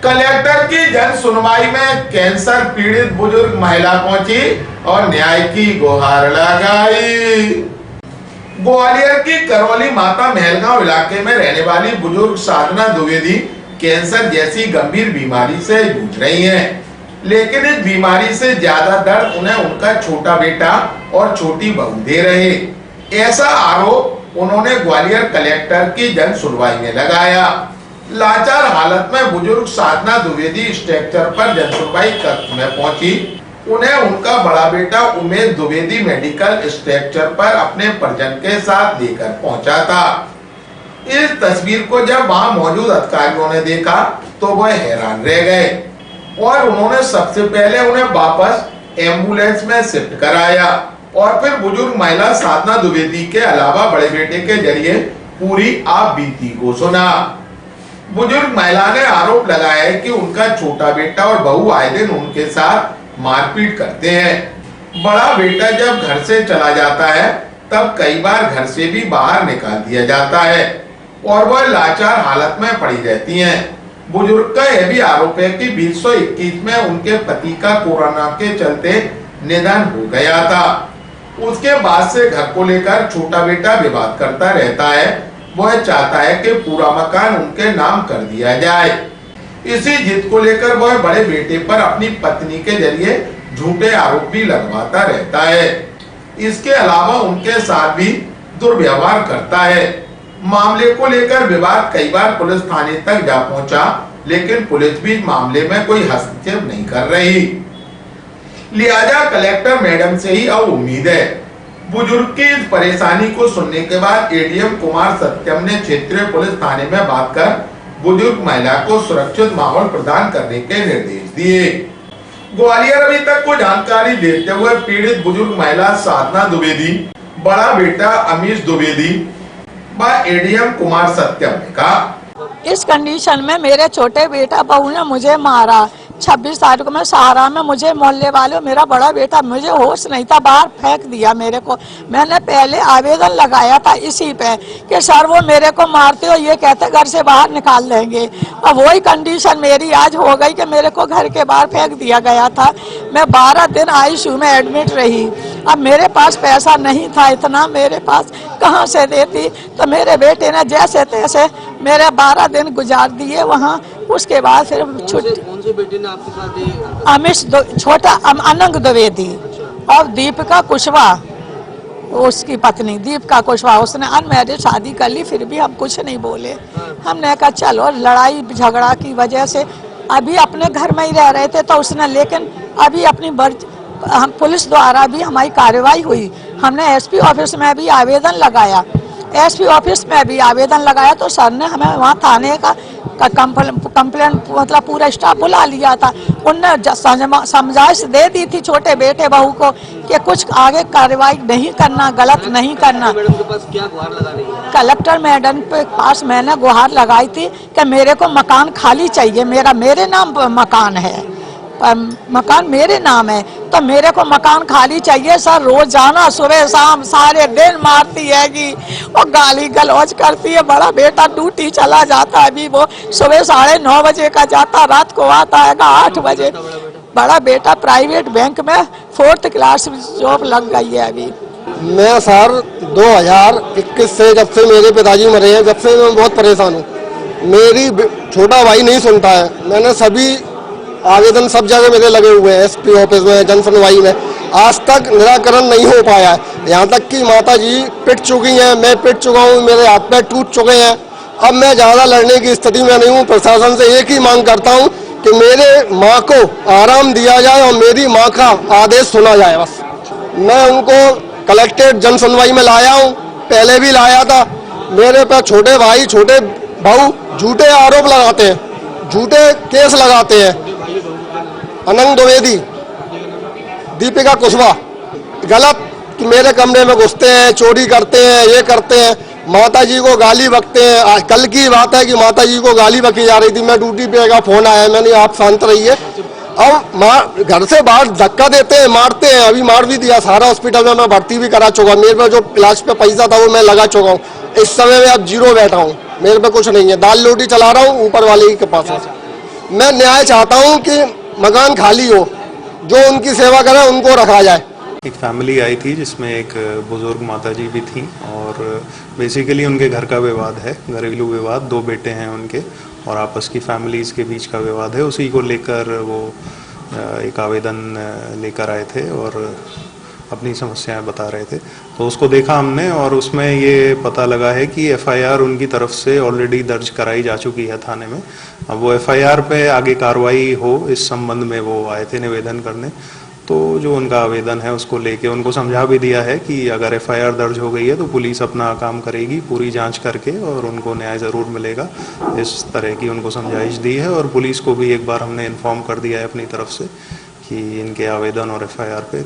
Collector की जन सुनवाई में कैंसर पीड़ित बुजुर्ग महिला पहुंची और न्याय की गुहार लगाई। ग्वालियर की करौली माता महलगांव इलाके में रहने वाली बुजुर्ग साधना द्विवेदी कैंसर जैसी गंभीर बीमारी से जूझ रही हैं, लेकिन इस बीमारी से ज्यादा दर्द उन्हें उनका छोटा बेटा और छोटी बहू दे रहे। ऐसा आरोप उन्होंने ग्वालियर कलेक्टर की जन सुनवाई में लगाया। लाचार हालत में बुजुर्ग साधना द्विवेदी स्ट्रक्चर पर जन सुनवाई कक्ष में पहुंची। उन्हें उनका बड़ा बेटा उमेश द्विवेदी मेडिकल स्ट्रक्चर पर अपने परिजन के साथ लेकर पहुंचा था। इस तस्वीर को जब वहां मौजूद अधिकारियों ने देखा तो वह हैरान रह गए और उन्होंने सबसे पहले उन्हें वापस एम्बुलेंस में शिफ्ट कराया और फिर बुजुर्ग महिला साधना द्विवेदी के अलावा बड़े बेटे के जरिए पूरी आप बीती को सुना। बुजुर्ग महिला ने आरोप लगाया है कि उनका छोटा बेटा और बहू आए दिन उनके साथ मारपीट करते हैं। बड़ा बेटा जब घर से चला जाता है तब कई बार घर से भी बाहर निकाल दिया जाता है और वह लाचार हालत में पड़ी रहती हैं। बुजुर्ग का यह भी आरोप है कि 2021 में उनके पति का कोरोना के चलते निधन हो गया था। उसके बाद से घर को लेकर छोटा बेटा विवाद करता रहता है। वह चाहता है कि पूरा मकान उनके नाम कर दिया जाए। इसी जिद को लेकर वह बड़े बेटे पर अपनी पत्नी के जरिए झूठे आरोप भी लगवाता रहता है। इसके अलावा उनके साथ भी दुर्व्यवहार करता है। मामले को लेकर विवाद कई बार पुलिस थाने तक जा पहुंचा, लेकिन पुलिस भी मामले में कोई हस्तक्षेप नहीं कर रही। लिहाजा कलेक्टर मैडम से ही अब उम्मीद है। बुजुर्ग की इस परेशानी को सुनने के बाद एडीएम कुमार सत्यम ने क्षेत्रीय पुलिस थाने में बात कर बुजुर्ग महिला को सुरक्षित माहौल प्रदान करने के निर्देश दिए। ग्वालियर अभी तक को जानकारी देते हुए पीड़ित बुजुर्ग महिला साधना द्विवेदी, बड़ा बेटा अमीश द्विवेदी व एडीएम कुमार सत्यम ने कहा, इस कंडीशन में मेरे छोटे बेटा बहू ने मुझे मारा। 26 तारीख को मैं सहारा में, मुझे मोहल्ले वालों, मेरा बड़ा बेटा, मुझे होश नहीं था, बाहर फेंक दिया मेरे को। मैंने पहले आवेदन लगाया था इसी पे कि सर वो मेरे को मारते हो, ये कहते घर से बाहर निकाल देंगे। अब वही कंडीशन मेरी आज हो गई कि मेरे को घर के बाहर फेंक दिया गया था। मैं 12 दिन आईसीयू में एडमिट रही। अब मेरे पास पैसा नहीं था, इतना मेरे पास कहाँ से देती। तो मेरे बेटे ने जैसे तैसे मेरे 12 दिन गुजार दिए वहाँ। उसके बाद फिर छुट्टी। कौन से बेटे ने आपके साथ ये? अमीश छोटा अनंग द्विवेदी और दीपिका कुशवाहा उसकी पत्नी दीपिका कुशवाहा, उसने अनमैरिड शादी कर ली, फिर भी हम कुछ नहीं बोले। हमने कहा चलो, लड़ाई झगड़ा की वजह से अभी अपने घर में ही रह रहे थे तो उसने, लेकिन अभी अपनी हम पुलिस द्वारा भी हमारी कार्रवाई हुई। हमने एसपी ऑफिस में भी आवेदन लगाया, एसपी ऑफिस में भी आवेदन लगाया तो सर ने हमें वहाँ थाने का कंप्लेंट मतलब पूरा स्टाफ बुला लिया था। उनने समझाइश दे दी थी छोटे बेटे बहू को कि कुछ आगे कार्रवाई नहीं करना, गलत नहीं करना। मैडम के पास क्या गुहार लगा रही है? कलेक्टर मैडम के पास मैंने गुहार लगाई थी कि मेरे को मकान खाली चाहिए, मेरे नाम पर मकान है, पर मकान मेरे नाम है तो मेरे को मकान खाली चाहिए। सर रोजाना सुबह शाम सारे दिन मारती हैगी और गाली गलौज करती है। बड़ा बेटा ड्यूटी चला जाता है, अभी वो सुबह 9:30 बजे का जाता, रात को आता है 8 बजे। बड़ा बेटा प्राइवेट बैंक में 4th क्लास जॉब लग गई है अभी। मैं सर 2021 से, जब से मेरे पिताजी मरे हैं, जब से मैं बहुत परेशान हूँ। मेरी छोटा भाई नहीं सुनता है। मैंने सभी आवेदन सब जगह मेरे लगे हुए हैं, एसपी ऑफिस में, जन सुनवाई में, आज तक निराकरण नहीं हो पाया है। यहाँ तक कि माता जी पिट चुकी हैं, मैं पिट चुका हूँ, मेरे हाथ पैर टूट चुके हैं। अब मैं ज़्यादा लड़ने की स्थिति में नहीं हूँ। प्रशासन से एक ही मांग करता हूँ कि मेरे माँ को आराम दिया जाए और मेरी माँ का आदेश सुना जाए बस। मैं उनको कलेक्टेड जन सुनवाई में लाया हूँ, पहले भी लाया था। मेरे पर छोटे भाई छोटे बहू झूठे आरोप लगाते हैं, झूठे केस लगाते हैं। अनंग द्विवेदी, दीपिका कुशवाहा, गलत कि मेरे कमरे में घुसते हैं, चोरी करते हैं, ये करते हैं, माता जी को गाली बकते हैं। कल की बात है कि माता जी को गाली बकी जा रही थी, मैं ड्यूटी पे का फोन आया, मैंने आप शांत रहिए। अब घर से बाहर धक्का देते हैं, मारते हैं। अभी मार भी दिया, सारा हॉस्पिटल में मैं भर्ती भी करा चुका। मेरे पे जो इलाज पे पैसा था वो मैं लगा चुका हूँ। इस समय में अब जीरो बैठा हूँ, मेरे पे कुछ नहीं है, दाल रोटी चला रहा हूँ ऊपर वाले ही के पास। मैं न्याय चाहता हूँ कि मकान खाली हो, जो उनकी सेवा करे उनको रखा जाए। एक फैमिली आई थी जिसमें एक बुजुर्ग माताजी भी थी और बेसिकली उनके घर का विवाद है, घरेलू विवाद, 2 बेटे हैं उनके और आपस की फैमिलीज़ के बीच का विवाद है। उसी को लेकर वो एक आवेदन लेकर आए थे और अपनी समस्याएं बता रहे थे। तो उसको देखा हमने और उसमें ये पता लगा है कि एफआईआर उनकी तरफ से ऑलरेडी दर्ज कराई जा चुकी है थाने में। अब वो एफआईआर पे आगे कार्रवाई हो इस संबंध में वो आए थे निवेदन करने। तो जो उनका आवेदन है उसको लेके उनको समझा भी दिया है कि अगर एफआईआर दर्ज हो गई है तो पुलिस अपना काम करेगी पूरी जांच करके और उनको न्याय ज़रूर मिलेगा, इस तरह की उनको समझाइश दी है। और पुलिस को भी एक बार हमने इन्फॉर्म कर दिया है अपनी तरफ से कि इनके आवेदन और एफआईआर पे